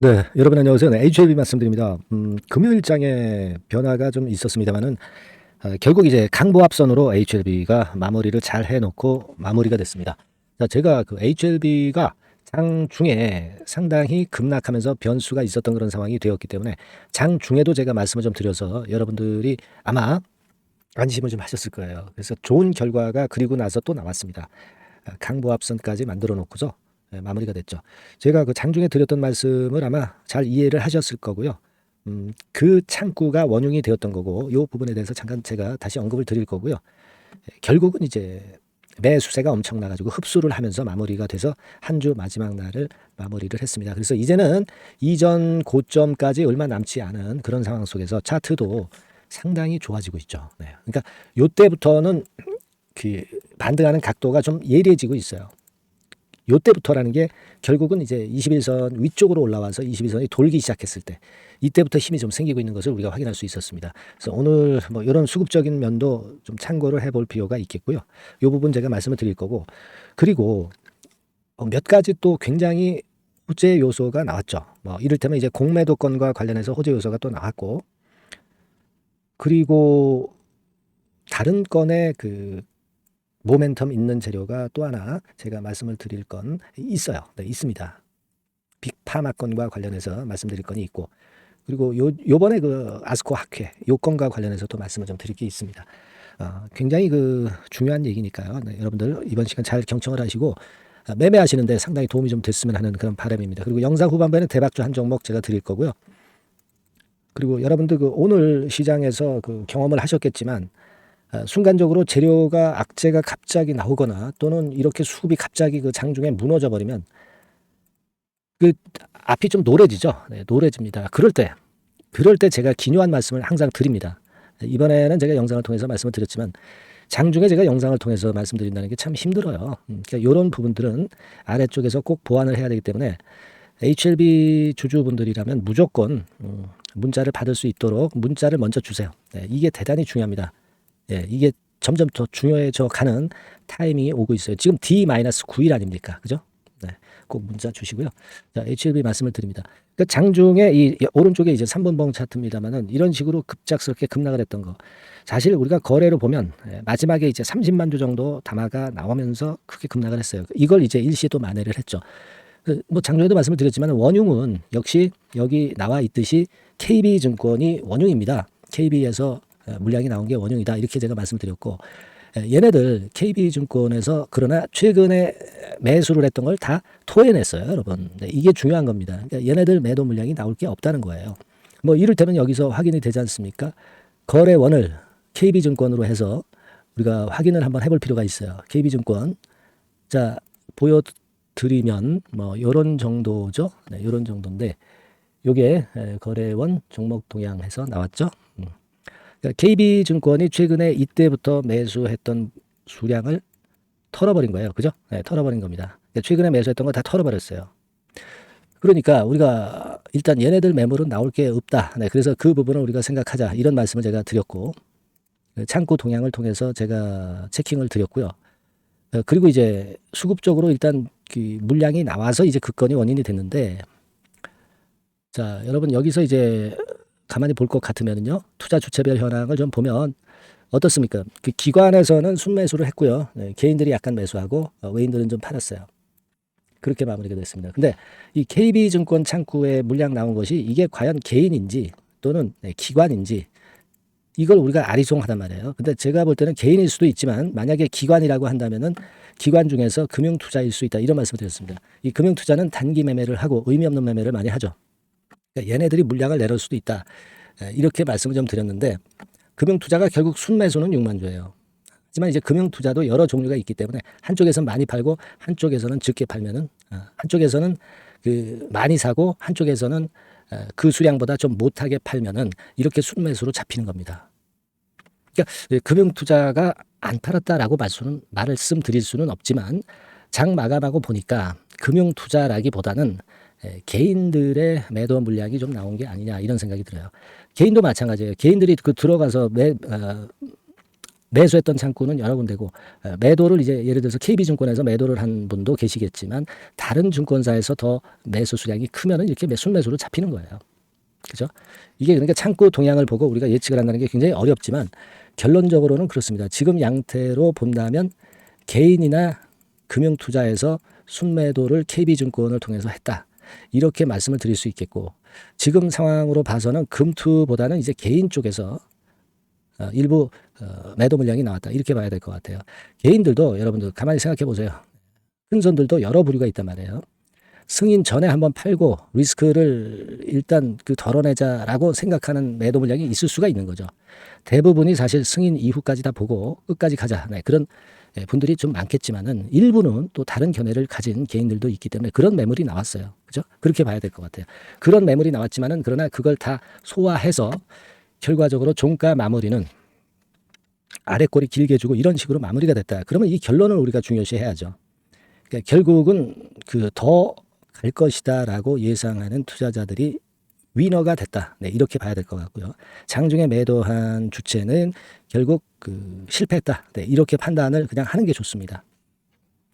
네, 여러분 안녕하세요. 네, HLB 말씀드립니다. 금요일장에 변화가 좀 있었습니다만은 결국 이제 강보합선으로 HLB가 마무리를 잘 해놓고 마무리가 됐습니다. 자, 제가 그 HLB가 장중에 상당히 급락하면서 변수가 있었던 그런 상황이 되었기 때문에 장중에도 제가 말씀을 좀 드려서 여러분들이 아마 안심을 좀 하셨을 거예요. 그래서 좋은 결과가 그리고 나서 또 나왔습니다. 강보합선까지 만들어 놓고서 마무리가 됐죠. 제가 그 장중에 드렸던 말씀을 아마 잘 이해를 하셨을 거고요. 그 창구가 원흉이 되었던 거고 이 부분에 대해서 잠깐 제가 다시 언급을 드릴 거고요. 결국은 이제 매수세가 엄청나가지고 흡수를 하면서 마무리가 돼서 한 주 마지막 날을 마무리를 했습니다. 그래서 이제는 이전 고점까지 얼마 남지 않은 그런 상황 속에서 차트도 상당히 좋아지고 있죠. 네. 그러니까 요때부터는 그 반등하는 각도가 좀 예리해지고 있어요. 요때부터라는 게 결국은 이제 21선 위쪽으로 올라와서 21선이 돌기 시작했을 때 이때부터 힘이 좀 생기고 있는 것을 우리가 확인할 수 있었습니다. 그래서 오늘 뭐 이런 수급적인 면도 좀 참고를 해볼 필요가 있겠고요. 이 부분 제가 말씀을 드릴 거고, 그리고 몇 가지 또 굉장히 호재 요소가 나왔죠. 뭐 이를테면 이제 공매도건과 관련해서 호재 요소가 또 나왔고, 그리고 다른 건의 그 모멘텀 있는 재료가 또 하나 제가 말씀을 드릴 건 있어요. 네, 있습니다. 빅파마 건과 관련해서 말씀드릴 건이 있고, 그리고 요번에 그 아스코 학회 요 건과 관련해서 또 말씀을 좀 드릴 게 있습니다. 굉장히 그 중요한 얘기니까요. 네, 여러분들 이번 시간 잘 경청을 하시고 매매하시는데 상당히 도움이 좀 됐으면 하는 그런 바람입니다. 그리고 영상 후반부에는 대박주 한 종목 제가 드릴 거고요. 그리고 여러분들 그 오늘 시장에서 그 경험을 하셨겠지만 순간적으로 재료가 악재가 갑자기 나오거나 또는 이렇게 수급이 갑자기 그 장중에 무너져 버리면 그 앞이 좀 노래지죠. 네, 노래집니다. 그럴 때 제가 기묘한 말씀을 항상 드립니다. 이번에는 제가 영상을 통해서 말씀을 드렸지만 장중에 제가 영상을 통해서 말씀드린다는 게 참 힘들어요. 그러니까 이런 부분들은 아래쪽에서 꼭 보완을 해야 되기 때문에 HLB 주주분들이라면 무조건 문자를 받을 수 있도록 문자를 먼저 주세요. 네, 이게 대단히 중요합니다. 예, 이게 점점 더 중요해져 가는 타이밍이 오고 있어요. 지금 D-9일 아닙니까? 그죠? 네, 꼭 문자 주시고요. 자, HLB 말씀을 드립니다. 그 장중에 이 오른쪽에 이제 3분봉 차트입니다만은 이런 식으로 급작스럽게 급락을 했던 거. 사실 우리가 거래로 보면 마지막에 이제 30만 주 정도 담화가 나오면서 크게 급락을 했어요. 이걸 이제 일시에 또 만회를 했죠. 뭐 장중에도 말씀을 드렸지만 원흉은 역시 여기 나와 있듯이 KB증권이 원흉입니다. KB에서 물량이 나온 게 원흉이다 이렇게 제가 말씀드렸고, 얘네들 KB증권에서 그러나 최근에 매수를 했던 걸 다 토해냈어요, 여러분. 네, 이게 중요한 겁니다. 그러니까 얘네들 매도 물량이 나올 게 없다는 거예요. 뭐 이를테면 여기서 확인이 되지 않습니까? 거래원을 KB증권으로 해서 우리가 확인을 한번 해볼 필요가 있어요. KB증권 자 보여드리면 뭐 이런 정도죠. 네, 이런 정도인데 요게 거래원 종목 동향해서 나왔죠. 그러니까 KB증권이 최근에 이때부터 매수했던 수량을 털어버린 거예요. 그죠? 네, 털어버린 겁니다. 그러니까 최근에 매수했던 거 다 털어버렸어요. 그러니까 우리가 일단 얘네들 매물은 나올 게 없다. 네, 그래서 그 부분을 우리가 생각하자. 이런 말씀을 제가 드렸고, 창구 동향을 통해서 제가 체킹을 드렸고요. 그리고 이제 수급적으로 일단 그 물량이 나와서 이제 그 건이 원인이 됐는데, 자, 여러분 여기서 이제 가만히 볼 것 같으면요. 투자 주체별 현황을 좀 보면 어떻습니까? 그 기관에서는 순매수를 했고요. 네, 개인들이 약간 매수하고 외인들은 좀 팔았어요. 그렇게 마무리가 됐습니다. 근데 이 KB증권 창구에 물량 나온 것이 이게 과연 개인인지 또는 기관인지 이걸 우리가 아리송하단 말이에요. 근데 제가 볼 때는 개인일 수도 있지만 만약에 기관이라고 한다면은 기관 중에서 금융투자일 수 있다. 이런 말씀을 드렸습니다. 이 금융투자는 단기 매매를 하고 의미 없는 매매를 많이 하죠. 그러니까 얘네들이 물량을 내놓을 수도 있다. 이렇게 말씀을 좀 드렸는데 금융투자가 결국 순매수는 6만 주예요. 하지만 이제 금융투자도 여러 종류가 있기 때문에 한쪽에서는 많이 팔고 한쪽에서는 적게 팔면은 한쪽에서는 그 많이 사고 한쪽에서는 그 수량보다 좀 못하게 팔면은 이렇게 순매수로 잡히는 겁니다. 그러니까 금융투자가 안 팔았다라고 말씀드릴 수는 없지만 장 마감하고 보니까 금융투자라기보다는 개인들의 매도 물량이 좀 나온 게 아니냐 이런 생각이 들어요. 개인도 마찬가지예요. 개인들이 그 들어가서 매수했던 창구는 여러 군데고 매도를 이제 예를 들어서 KB증권에서 매도를 한 분도 계시겠지만 다른 증권사에서 더 매수 수량이 크면은 이렇게 순매수로 잡히는 거예요. 그죠? 이게 그러니까 창구 동향을 보고 우리가 예측을 한다는 게 굉장히 어렵지만 결론적으로는 그렇습니다. 지금 양태로 본다면 개인이나 금융투자에서 순매도를 KB증권을 통해서 했다. 이렇게 말씀을 드릴 수 있겠고 지금 상황으로 봐서는 금투보다는 이제 개인 쪽에서 일부 매도 물량이 나왔다. 이렇게 봐야 될 것 같아요. 개인들도 여러분들 가만히 생각해 보세요. 큰 손들도 여러 부류가 있단 말이에요. 승인 전에 한번 팔고 리스크를 일단 덜어내자라고 생각하는 매도 물량이 있을 수가 있는 거죠. 대부분이 사실 승인 이후까지 다 보고 끝까지 가자. 네, 그런 분들이 좀 많겠지만은 일부는 또 다른 견해를 가진 개인들도 있기 때문에 그런 매물이 나왔어요. 그죠? 그렇게 봐야 될 것 같아요. 그런 매물이 나왔지만은 그러나 그걸 다 소화해서 결과적으로 종가 마무리는 아래 꼬리 길게 주고 이런 식으로 마무리가 됐다. 그러면 이 결론을 우리가 중요시 해야죠. 그러니까 결국은 더 갈 것이다라고 예상하는 투자자들이 위너가 됐다. 네, 이렇게 봐야 될 것 같고요. 장중에 매도한 주체는 결국 실패했다. 네, 이렇게 판단을 그냥 하는 게 좋습니다.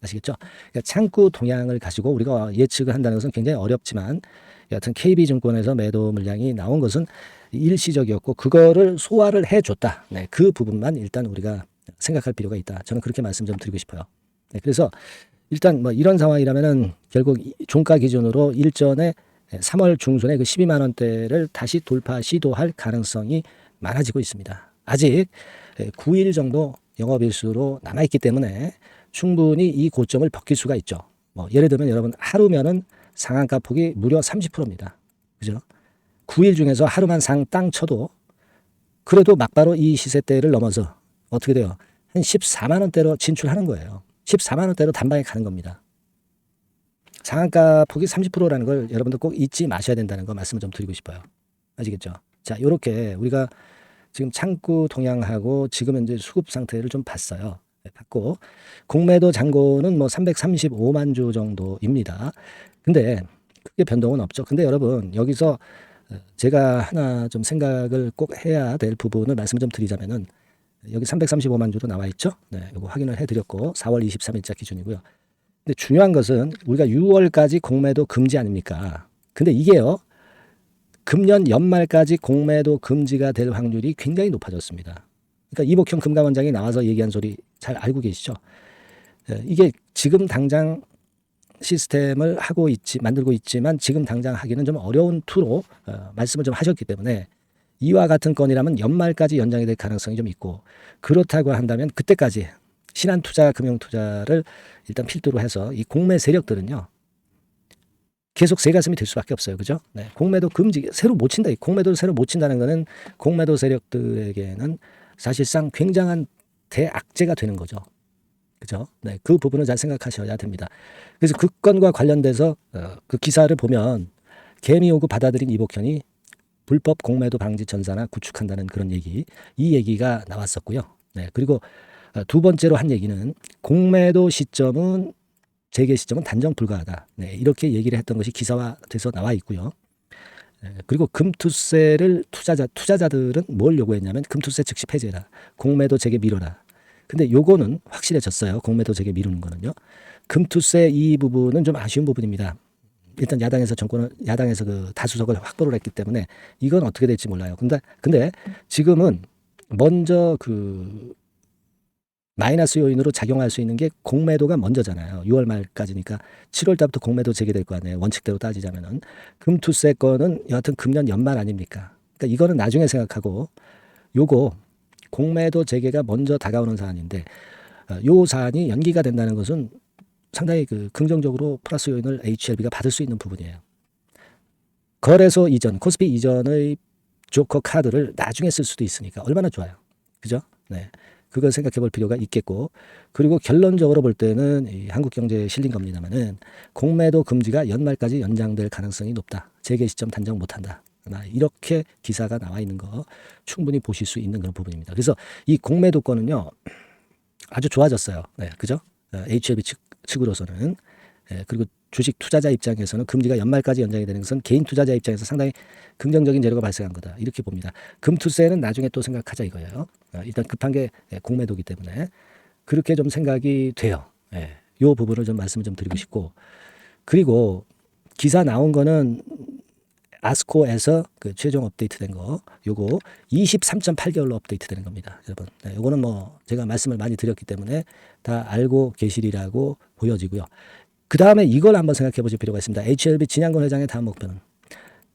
아시겠죠? 그러니까 창구 동향을 가지고 우리가 예측을 한다는 것은 굉장히 어렵지만 여하튼 KB증권에서 매도 물량이 나온 것은 일시적이었고 그거를 소화를 해줬다. 네, 그 부분만 일단 우리가 생각할 필요가 있다. 저는 그렇게 말씀 좀 드리고 싶어요. 네, 그래서 일단 이런 상황이라면은 결국 종가 기준으로 일전에 3월 중순에 12만 원대를 다시 돌파 시도할 가능성이 많아지고 있습니다. 아직 9일 정도 영업일수로 남아있기 때문에 충분히 이 고점을 벗길 수가 있죠. 예를 들면 여러분 하루면은 상한가 폭이 무려 30%입니다. 그죠? 9일 중에서 하루만 땅 쳐도 그래도 막바로 이 시세대를 넘어서 어떻게 돼요? 한 14만 원대로 진출하는 거예요. 14만 원대로 단방에 가는 겁니다. 상한가 폭이 30%라는 걸 여러분들 꼭 잊지 마셔야 된다는 거 말씀을 좀 드리고 싶어요. 아시겠죠? 자, 이렇게 우리가 지금 창구 동향하고 지금 현재 수급 상태를 좀 봤어요. 봤고 공매도 잔고는 335만 주 정도입니다. 근데 크게 변동은 없죠. 근데 여러분 여기서 제가 하나 좀 생각을 꼭 해야 될 부분을 말씀 좀 드리자면은 여기 335만 주로 나와 있죠. 네, 이거 확인을 해드렸고 4월 23일자 기준이고요. 근데 중요한 것은 우리가 6월까지 공매도 금지 아닙니까? 근데 이게요. 금년 연말까지 공매도 금지가 될 확률이 굉장히 높아졌습니다. 그러니까 이복형 금감원장이 나와서 얘기한 소리 잘 알고 계시죠? 이게 지금 당장 시스템을 만들고 있지만 지금 당장 하기는 좀 어려운 투로 말씀을 좀 하셨기 때문에 이와 같은 건이라면 연말까지 연장이 될 가능성이 좀 있고 그렇다고 한다면 그때까지 신한투자 금융투자를 일단 필두로 해서 이 공매 세력들은요. 계속 새가슴이 될 수밖에 없어요. 그죠? 네. 공매도 금지, 새로 못 친다. 공매도를 새로 못 친다는 것은 공매도 세력들에게는 사실상 굉장한 대악재가 되는 거죠. 그죠? 네. 그 부분을 잘 생각하셔야 됩니다. 그래서 그 건과 관련돼서 그 기사를 보면 개미 오고 받아들인 이복현이 불법 공매도 방지 전사나 구축한다는 그런 얘기, 이 얘기가 나왔었고요. 네. 그리고 두 번째로 한 얘기는 공매도 시점은 재개 시점은 단정 불가하다. 네, 이렇게 얘기를 했던 것이 기사화돼서 나와 있고요. 그리고 금투세를 투자자들은 뭘 요구했냐면 금투세 즉시 폐지해라. 공매도 재개 미뤄라. 근데 요거는 확실해졌어요. 공매도 재개 미루는 거는요. 금투세 이 부분은 좀 아쉬운 부분입니다. 일단 야당에서 그 다수석을 확보를 했기 때문에 이건 어떻게 될지 몰라요. 근데 지금은 먼저 마이너스 요인으로 작용할 수 있는 게 공매도가 먼저잖아요. 6월 말까지니까 7월 달부터 공매도 재개될 거 아니에요. 원칙대로 따지자면은 금투세 건은 여하튼 금년 연말 아닙니까? 그러니까 이거는 나중에 생각하고 요거 공매도 재개가 먼저 다가오는 사안인데 요 사안이 연기가 된다는 것은 상당히 긍정적으로 플러스 요인을 HLB가 받을 수 있는 부분이에요. 거래소 이전, 코스피 이전의 조커 카드를 나중에 쓸 수도 있으니까 얼마나 좋아요. 그죠? 네. 그걸 생각해 볼 필요가 있겠고, 그리고 결론적으로 볼 때는 이 한국 경제에 실린 겁니다만은 공매도 금지가 연말까지 연장될 가능성이 높다. 재개 시점 단정 못한다. 이렇게 기사가 나와 있는 거 충분히 보실 수 있는 그런 부분입니다. 그래서 이 공매도권은요 아주 좋아졌어요. 네, 그죠? HLB 측으로서는. 그리고 주식 투자자 입장에서는 금리가 연말까지 연장이 되는 것은 개인 투자자 입장에서 상당히 긍정적인 재료가 발생한 거다. 이렇게 봅니다. 금투세는 나중에 또 생각하자 이거예요. 일단 급한 게 공매도기 때문에 그렇게 좀 생각이 돼요. 예. 요 부분을 좀 말씀을 좀 드리고 싶고, 그리고 기사 나온 거는 아스코에서 그 최종 업데이트된 거, 요거 23.8개월로 업데이트되는 겁니다, 여러분. 네, 요거는 뭐 제가 말씀을 많이 드렸기 때문에 다 알고 계시리라고 보여지고요. 그 다음에 이걸 한번 생각해 보실 필요가 있습니다. HLB 진양건 회장의 다음 목표는,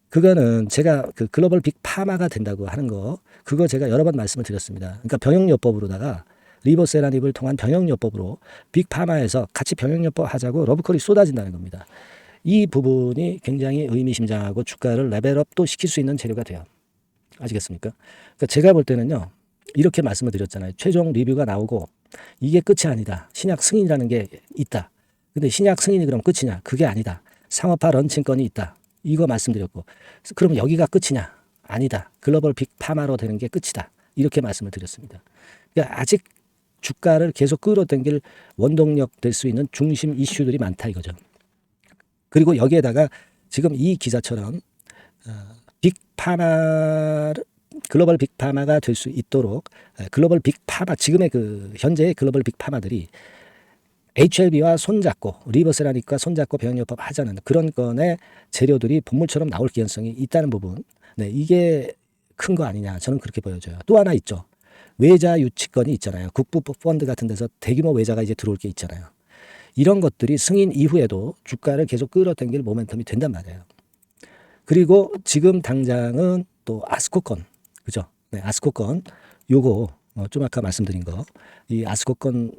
그거는 제가 그 글로벌 빅파마가 된다고 하는 거, 그거 제가 여러 번 말씀을 드렸습니다. 그러니까 병역요법으로다가 리보세라닙을 통한 병역요법으로 빅파마에서 같이 병역요법 하자고 러브콜이 쏟아진다는 겁니다. 이 부분이 굉장히 의미심장하고 주가를 레벨업도 시킬 수 있는 재료가 돼요. 아시겠습니까? 그러니까 제가 볼 때는요, 이렇게 말씀을 드렸잖아요. 최종 리뷰가 나오고 이게 끝이 아니다. 신약 승인이라는 게 있다. 근데 신약 승인이 그럼 끝이냐? 그게 아니다. 상업화 런칭권이 있다. 이거 말씀드렸고, 그럼 여기가 끝이냐? 아니다. 글로벌 빅파마로 되는 게 끝이다. 이렇게 말씀을 드렸습니다. 그러니까 아직 주가를 계속 끌어당길 원동력 될 수 있는 중심 이슈들이 많다 이거죠. 그리고 여기에다가 지금 이 기사처럼 글로벌 빅파마가 될 수 있도록 글로벌 빅파마, 지금의 그 현재의 글로벌 빅파마들이 HLB와 손잡고 리버세라닉과 손잡고 병역요법 하자는 그런 건의 재료들이 본물처럼 나올 가능성이 있다는 부분, 네, 이게 큰 거 아니냐, 저는 그렇게 보여져요. 또 하나 있죠. 외자 유치권이 있잖아요. 국부 펀드 같은 데서 대규모 외자가 이제 들어올 게 있잖아요. 이런 것들이 승인 이후에도 주가를 계속 끌어당길 모멘텀이 된단 말이에요. 그리고 지금 당장은 또 아스코건, 그죠? 네, 아스코건, 요거 좀 아까 말씀드린 거, 이 아스코건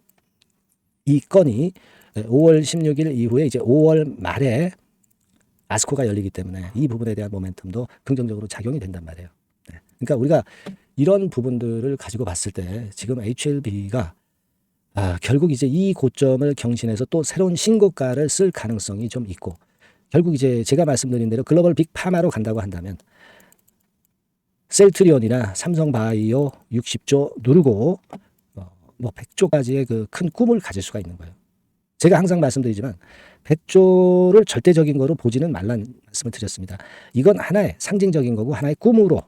이 건이 5월 16일 이후에 이제 5월 말에 아스코가 열리기 때문에 이 부분에 대한 모멘텀도 긍정적으로 작용이 된단 말이에요. 네. 그러니까 우리가 이런 부분들을 가지고 봤을 때 지금 HLB가 결국 이제 이 고점을 경신해서 또 새로운 신고가를 쓸 가능성이 좀 있고, 결국 이제 제가 말씀드린 대로 글로벌 빅파마로 간다고 한다면 셀트리온이나 삼성바이오 60조 누르고 뭐 100조까지의 그 큰 꿈을 가질 수가 있는 거예요. 제가 항상 말씀드리지만 100조를 절대적인 거로 보지는 말라는 말씀을 드렸습니다. 이건 하나의 상징적인 거고 하나의 꿈으로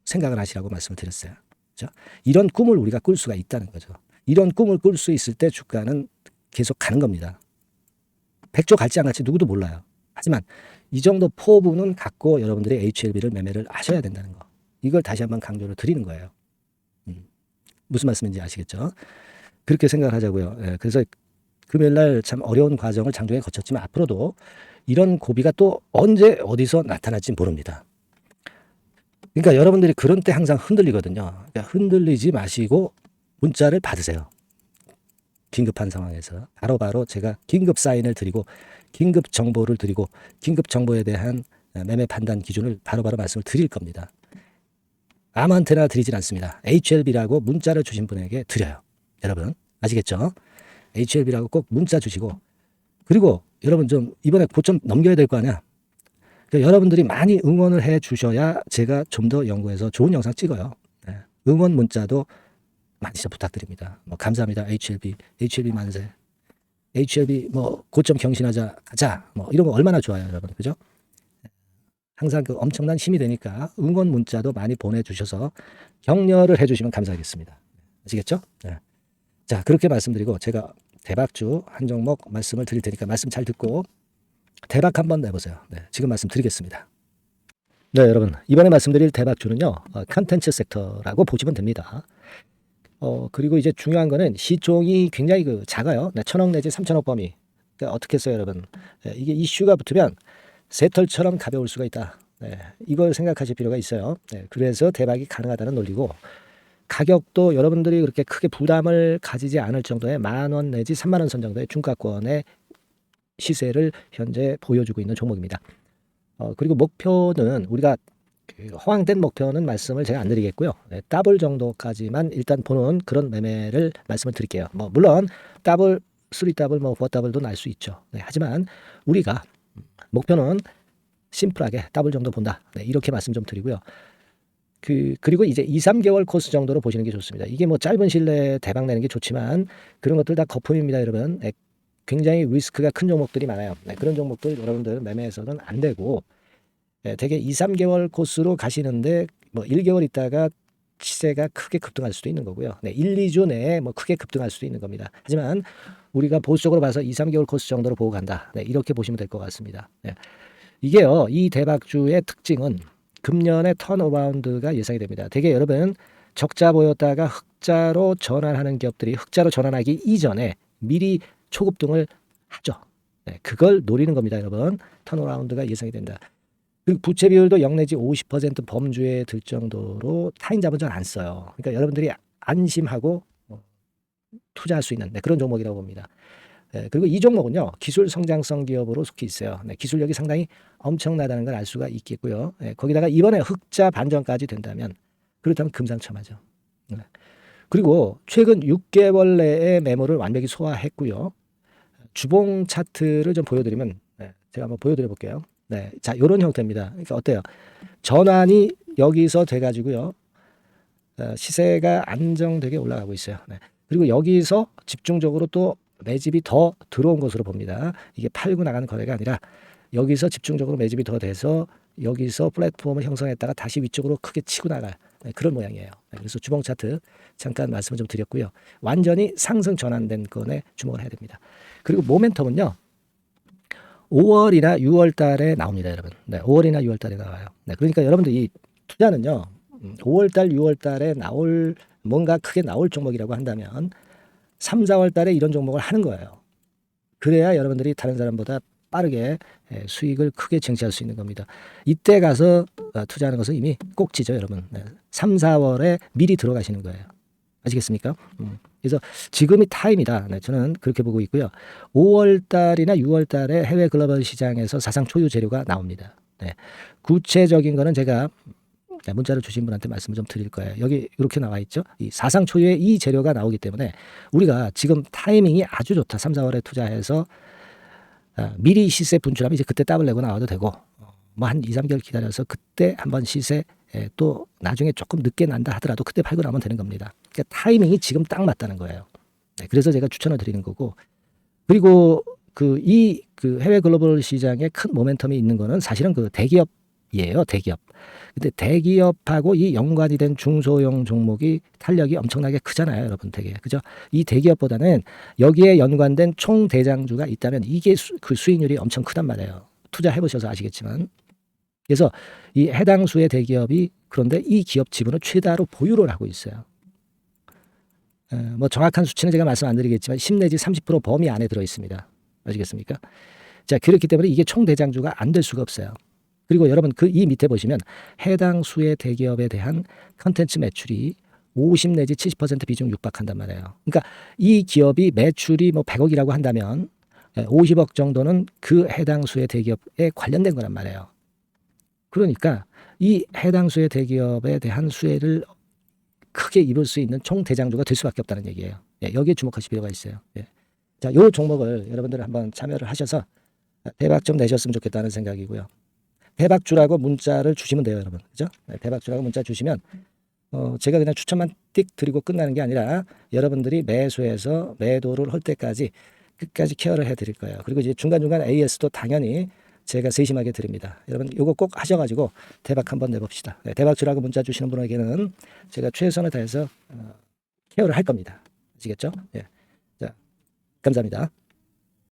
생각을 하시라고 말씀을 드렸어요. 그렇죠? 이런 꿈을 우리가 꿀 수가 있다는 거죠. 이런 꿈을 꿀 수 있을 때 주가는 계속 가는 겁니다. 100조 갈지 안 갈지 누구도 몰라요. 하지만 이 정도 포부는 갖고 여러분들이 HLB를 매매를 하셔야 된다는 거. 이걸 다시 한번 강조를 드리는 거예요. 무슨 말씀인지 아시겠죠? 그렇게 생각을 하자고요. 예, 그래서 금요일날 참 어려운 과정을 장중에 거쳤지만 앞으로도 이런 고비가 또 언제 어디서 나타날지 모릅니다. 그러니까 여러분들이 그런 때 항상 흔들리거든요. 그러니까 흔들리지 마시고 문자를 받으세요. 긴급한 상황에서 바로바로 제가 긴급 사인을 드리고 긴급 정보를 드리고 긴급 정보에 대한 매매 판단 기준을 바로바로 말씀을 드릴 겁니다. 아무한테나 드리진 않습니다. HLB라고 문자를 주신 분에게 드려요. 여러분 아시겠죠? HLB라고 꼭 문자 주시고, 그리고 여러분 좀 이번에 고점 넘겨야 될 거 아니야. 그러니까 여러분들이 많이 응원을 해 주셔야 제가 좀 더 연구해서 좋은 영상 찍어요. 네. 응원 문자도 많이 좀 부탁드립니다. 뭐 감사합니다. HLB 만세. HLB 뭐 고점 경신하자 가자. 뭐 이런 거 얼마나 좋아요, 여러분. 그죠? 항상 그 엄청난 힘이 되니까 응원 문자도 많이 보내주셔서 격려를 해주시면 감사하겠습니다. 아시겠죠? 네. 자, 그렇게 말씀드리고 제가 대박주 한 종목 말씀을 드릴 테니까 말씀 잘 듣고 대박 한번 내보세요. 네, 지금 말씀드리겠습니다. 네, 여러분 이번에 말씀드릴 대박주는요, 컨텐츠 섹터라고 보시면 됩니다. 그리고 이제 중요한 거는 시총이 굉장히 작아요. 네, 1,000억 내지 3,000억 범위. 그러니까 어떻게 했어요, 여러분? 네, 이게 이슈가 붙으면 새털처럼 가벼울 수가 있다. 네, 이걸 생각하실 필요가 있어요. 네, 그래서 대박이 가능하다는 논리고, 가격도 여러분들이 그렇게 크게 부담을 가지지 않을 정도의 10,000원 내지 30,000원 선 정도의 중가권의 시세를 현재 보여주고 있는 종목입니다. 그리고 목표는 우리가 허황된 목표는 말씀을 제가 안 드리겠고요. 네, 더블 정도까지만 일단 보는 그런 매매를 말씀을 드릴게요. 뭐 물론 더블, 3더블, 뭐 4더블도 날 수 있죠. 네, 하지만 우리가 목표는 심플하게 더블 정도 본다. 네, 이렇게 말씀 좀 드리고요. 그리고 이제 2, 3개월 코스 정도로 보시는 게 좋습니다. 이게 뭐 짧은 시일 내에 대박 내는 게 좋지만 그런 것들 다 거품입니다, 여러분. 굉장히 리스크가 큰 종목들이 많아요. 네, 그런 종목들 여러분들 매매해서는 안 되고 되게 2, 3개월 코스로 가시는데 뭐 1개월 있다가 시세가 크게 급등할 수도 있는 거고요. 네, 1, 2주 내에 뭐 크게 급등할 수도 있는 겁니다. 하지만 우리가 보수적으로 봐서 2, 3개월 코스 정도로 보고 간다. 네, 이렇게 보시면 될 것 같습니다. 네. 이게요, 이 대박주의 특징은 금년에 턴어라운드가 예상이 됩니다. 되게 여러분 적자 보였다가 흑자로 전환하는 기업들이 흑자로 전환하기 이전에 미리 초급등을 하죠. 네, 그걸 노리는 겁니다, 여러분. 턴어라운드가 예상이 된다. 그리고 부채 비율도 0 내지 50% 범주에 들 정도로 타인 자본 잘 안 써요. 그러니까 여러분들이 안심하고 투자할 수 있는 그런 종목이라고 봅니다. 그리고 이 종목은요, 기술 성장성 기업으로 속해 있어요. 기술력이 상당히 엄청나다는 걸 알 수가 있겠고요. 거기다가 이번에 흑자 반전까지 된다면 그렇다면 금상첨화죠. 그리고 최근 6개월 내에 매물을 완벽히 소화했고요. 주봉 차트를 좀 보여드리면 제가 한번 보여드려 볼게요. 네, 자, 이런 형태입니다. 그러니까 어때요? 전환이 여기서 돼가지고요, 시세가 안정되게 올라가고 있어요. 네. 그리고 여기서 집중적으로 또 매집이 더 들어온 것으로 봅니다. 이게 팔고 나가는 거래가 아니라 여기서 집중적으로 매집이 더 돼서 여기서 플랫폼을 형성했다가 다시 위쪽으로 크게 치고 나갈 그런 모양이에요. 그래서 주봉 차트 잠깐 말씀을 좀 드렸고요. 완전히 상승 전환된 건에 주목을 해야 됩니다. 그리고 모멘텀은요, 5월이나 6월 달에 나옵니다, 여러분. 네, 5월이나 6월 달에 나와요. 네, 그러니까 여러분들 이 투자는요, 5월 달, 6월 달에 뭔가 크게 나올 종목이라고 한다면 3, 4월 달에 이런 종목을 하는 거예요. 그래야 여러분들이 다른 사람보다 빠르게 수익을 크게 쟁취할 수 있는 겁니다. 이때 가서 투자하는 것은 이미 꼭지죠, 여러분. 3, 4월에 미리 들어가시는 거예요. 아시겠습니까? 그래서 지금이 타임이다. 네, 저는 그렇게 보고 있고요. 5월 달이나 6월 달에 해외 글로벌 시장에서 사상 초유 재료가 나옵니다. 네. 구체적인 거는 제가 문자를 주신 분한테 말씀을 좀 드릴 거예요. 여기 이렇게 나와 있죠. 이 사상 초유의 이 재료가 나오기 때문에 우리가 지금 타이밍이 아주 좋다. 3, 4월에 투자해서 미리 시세 분출하면 이제 그때 더블 내고 나와도 되고 뭐 한 2, 3개월 기다려서 그때 한번 시세 또 나중에 조금 늦게 난다 하더라도 그때 팔고 나면 되는 겁니다. 그러니까 타이밍이 지금 딱 맞다는 거예요. 네, 그래서 제가 추천을 드리는 거고, 그리고 그 해외 글로벌 시장에 큰 모멘텀이 있는 거는 사실은 그 대기업이에요. 대기업. 근데 대기업하고 이 연관이 된 중소형 종목이 탄력이 엄청나게 크잖아요, 여러분. 되게 그죠? 이 대기업보다는 여기에 연관된 총 대장주가 있다면 이게 그 수익률이 엄청 크단 말이에요. 투자해 보셔서 아시겠지만. 그래서 이 해당 수의 대기업이 그런데 이 기업 지분을 최다로 보유를 하고 있어요. 뭐 정확한 수치는 제가 말씀 안 드리겠지만 10 내지 30% 범위 안에 들어 있습니다. 아시겠습니까? 자, 그렇기 때문에 이게 총 대장주가 안 될 수가 없어요. 그리고 여러분 이 밑에 보시면 해당 수의 대기업에 대한 컨텐츠 매출이 50 내지 70% 비중 육박한단 말이에요. 그러니까 이 기업이 매출이 뭐 100억이라고 한다면 50억 정도는 그 해당 수의 대기업에 관련된 거란 말이에요. 그러니까 이 해당 수의 대기업에 대한 수혜를 크게 입을 수 있는 총 대장주가 될 수밖에 없다는 얘기예요. 여기에 주목하실 필요가 있어요. 자, 요 종목을 여러분들 한번 참여를 하셔서 대박 좀 내셨으면 좋겠다는 생각이고요. 대박주라고 문자를 주시면 돼요, 여러분. 그죠? 대박주라고 문자 주시면 제가 그냥 추천만 띡 드리고 끝나는 게 아니라 여러분들이 매수해서 매도를 할 때까지 끝까지 케어를 해드릴 거예요. 그리고 이제 중간중간 AS도 당연히 제가 세심하게 드립니다. 여러분 이거 꼭 하셔가지고 대박 한번 내봅시다. 대박주라고 문자 주시는 분에게는 제가 최선을 다해서 케어를 할 겁니다. 아시겠죠? 자, 감사합니다.